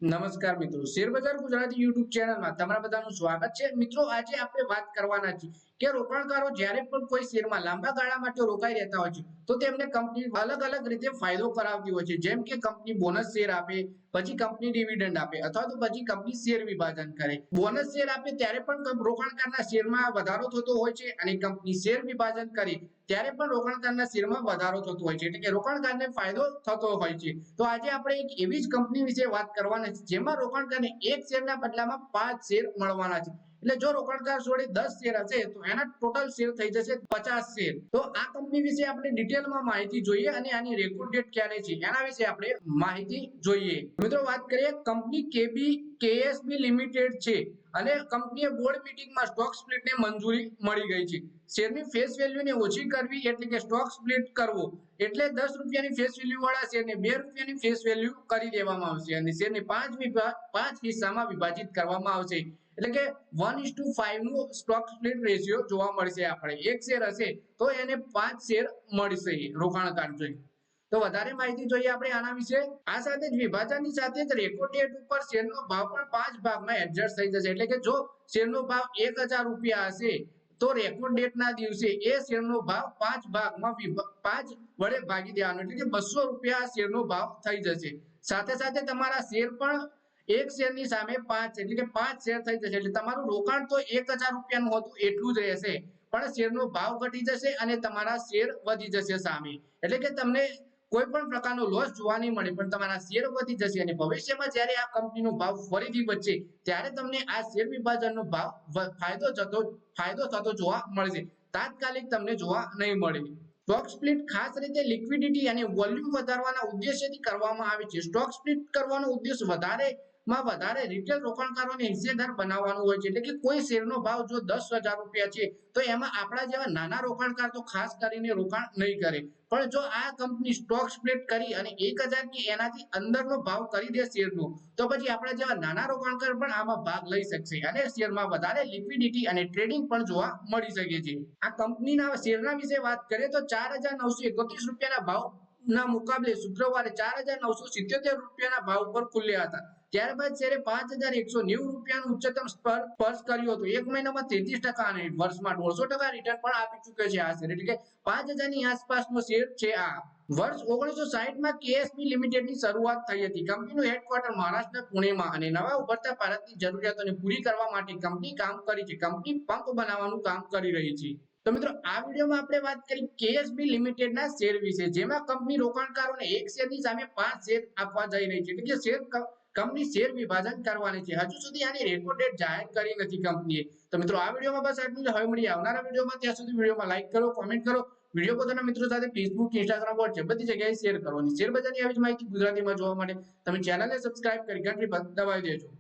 નમસ્કાર મિત્રો, શેરબજાર ગુજરાતી યુટ્યુબ ચેનલમાં તમારા બધાનું સ્વાગત છે। મિત્રો, આજે આપણે વાત કરવાના છીએ કે રોકાણકારો જ્યારે પણ કોઈ શેરમાં લાંબા ગાળા માટે રોકાઈ રહેતા હોય છે તો તેમને કંપની અલગ અલગ રીતે ફાયદો કરાવતી હોય છે, જેમ કે કંપની બોનસ શેર આપે, પછી કંપની ડિવિડન્ડ આપે અથવા તો પછી કંપની શેર વિભાજન કરે। બોનસ શેર આપે ત્યારે પણ રોકાણકારના શેરમાં વધારો થતો હોય છે અને કંપની શેર વિભાજન કરે ત્યારે પણ રોકાણકારના શેરમાં વધારો થતો હોય છે, એટલે કે રોકાણકારને ફાયદો થતો હોય છે। તો આજે આપણે એક એવી જ કંપની વિશે વાત કરવાના છે જેમાં રોકાણકારને એક શેરના બદલામાં 5 શેર મળવાના છે। એટલે જો રોકાણકાર જોડે 10 શેર હશે તો એના ટોટલ શેર થઈ જશે 50 શેર। તો આ કંપની વિશે આપણે ડિટેલમાં માહિતી જોઈએ અને આની રેકોર્ડ ડેટ ક્યારે છે એના વિશે આપણે માહિતી જોઈએ। મિત્રો, વાત કરીએ, કંપની કેએસબી લિમિટેડ છે અને કંપનીએ બોર્ડ મીટિંગમાં સ્ટોક સ્પ્લિટને મંજૂરી મળી ગઈ છે। શેરની ફેસ વેલ્યુને ઓછી કરવી એટલે કે સ્ટોક સ્પ્લિટ કરવો એટલે 10 રૂપિયાની ફેસ વેલ્યુ વાળા શેરને 2 રૂપિયાની ફેસ વેલ્યુ કરી દેવામાં આવશે અને શેરને 5 હિસ્સામાં વિભાજિત કરવામાં આવશે। એટલે કે 1:5 નું સ્ટોક સ્પ્લિટ રેશિયો જોવા મળશે। આપણે એક શેર હશે તો એને 5 શેર મળશે રોકાણકાર જોઈએ। તો વધારે માહિતી જોઈએ આપણે આના વિશે। આ સાથે જ વિભાજનની સાથે જ રેકોર્ડ ડેટ ઉપર શેરનો ભાવ પણ 5 ભાગમાં એડજસ્ટ થઈ જશે। એટલે કે જો શેરનો ભાવ 1000 રૂપિયા હશે તો રેકોર્ડ ડેટના દિવસે એ શેરનો ભાવ 5 ભાગમાં 5 વડે ભાગી દેવાનો, એટલે કે 200 રૂપિયા શેરનો ભાવ થઈ જશે। સાથે સાથે તમારા શેર પણ એક શેરની સામે 5 એટલે કે 5 શેર થઈ જશે। એટલે તમારું રોકાણ તો 1000 રૂપિયાનું હતું એટલું જ રહેશે, પણ શેરનો ભાવ ઘટી જશે અને તમારા શેર વધી જશે સામે। એટલે કે તમને કોઈ પણ પ્રકારનો લોસ જોવા નહીં મળે, પણ તમારા શેર વધી જશે અને ભવિષ્યમાં જ્યારે આ કંપનીનો ભાવ ફરીથી વધશે ત્યારે તમને આ શેર વિભાજનનો ભાવ ફાયદો થતો જોવા મળશે, તાત્કાલિક તમને જોવા નહીં મળે। સ્ટોક સ્પ્લિટ ખાસ રીતે લિક્વિડિટી અને વોલ્યુમ વધારવાના ઉદ્દેશ્યથી કરવામાં આવે છે। સ્ટોક સ્પ્લિટ કરવાનો ઉદ્દેશ વધારે રિટેલ રોકાણકારોને હિસ્સેદાર બનાવવાનું હોય છે। એટલે કે કોઈ શેરનો ભાવ જો 10,000 રૂપિયા છે તો એમાં આપણા જેવા નાના રોકાણકાર તો ખાસ કરીને રોકાણ નહીં કરે, પણ જો આ કંપની સ્ટોક સ્પ્લિટ કરી અને 1000 કે એનાથી અંદરનો ભાવ કરી દે શેરનો, તો પછી આપણા જેવા નાના રોકાણકાર પણ આમાં ભાગ લઈ શકશે અને શેરમાં વધારે લિક્વિડિટી અને ટ્રેડિંગ પણ જોવા મળી શકે છે। આ કંપનીના શેરના વિશે વાત કરીએ તો 4,931 રૂપિયાના ભાવ ના મુકાબલે શુક્રવારે 4,977 રૂપિયાના ભાવ પર ખુલ્યા હતા। ત્યારબાદ શેરે 5,190 રૂપિયાનું ઉચ્ચતમ સ્પર્શ કર્યું હતું। એક મહિનામાં 33% અને વર્ષમાં 150% રિટર્ન પણ આપી ચૂક્યો છે આ શેર, એટલે કે 5,000 ની આસપાસનો શેર છે આ। વર્ષ 1960માં કેએસબી લિમિટેડની શરૂઆત થઈ હતી। કંપનીનું હેડક્વાર્ટર મહારાષ્ટ્રના પુણેમાં અને નવા ઉભરતા ભારતની જરૂરિયાતોને પૂરી કરવા માટે કંપની કામ કરી છે। કંપની પંપ બનાવવાનું કામ કરી રહી છે। તો મિત્રો, આ વિડીયોમાં આપણે વાત કરી કેએસબી લિમિટેડના શેર વિશે, જેમાં કંપની રોકાણકારોને એક શેરની સામે 5 શેર આપવા જઈ રહી છે, એટલે કે કંપની શેર વિભાજન કરવાની છે। હજુ સુધી આની રેકોર્ડ ડેટ જાહેર કરી નથી કંપનીએ। તો મિત્રો, આ વિડીયોમાં બસ આટલું જ। હવે મળીએ આવનારા વિડીયોમાં, ત્યાં સુધી વિડીયોમાં લાઈક કરો, કોમેન્ટ કરો, વિડીયો પોતાના મિત્રો સાથે ફેસબુક, ઇન્સ્ટાગ્રામ, વોટ્સએપ બધી જગ્યાએ શેર કરો અને શેર બજારની આવી જ માહિતી ગુજરાતીમાં જોવા માટે તમે ચેનલને સબસ્ક્રાઇબ કરી ઘંટડી દબાવી દેજો।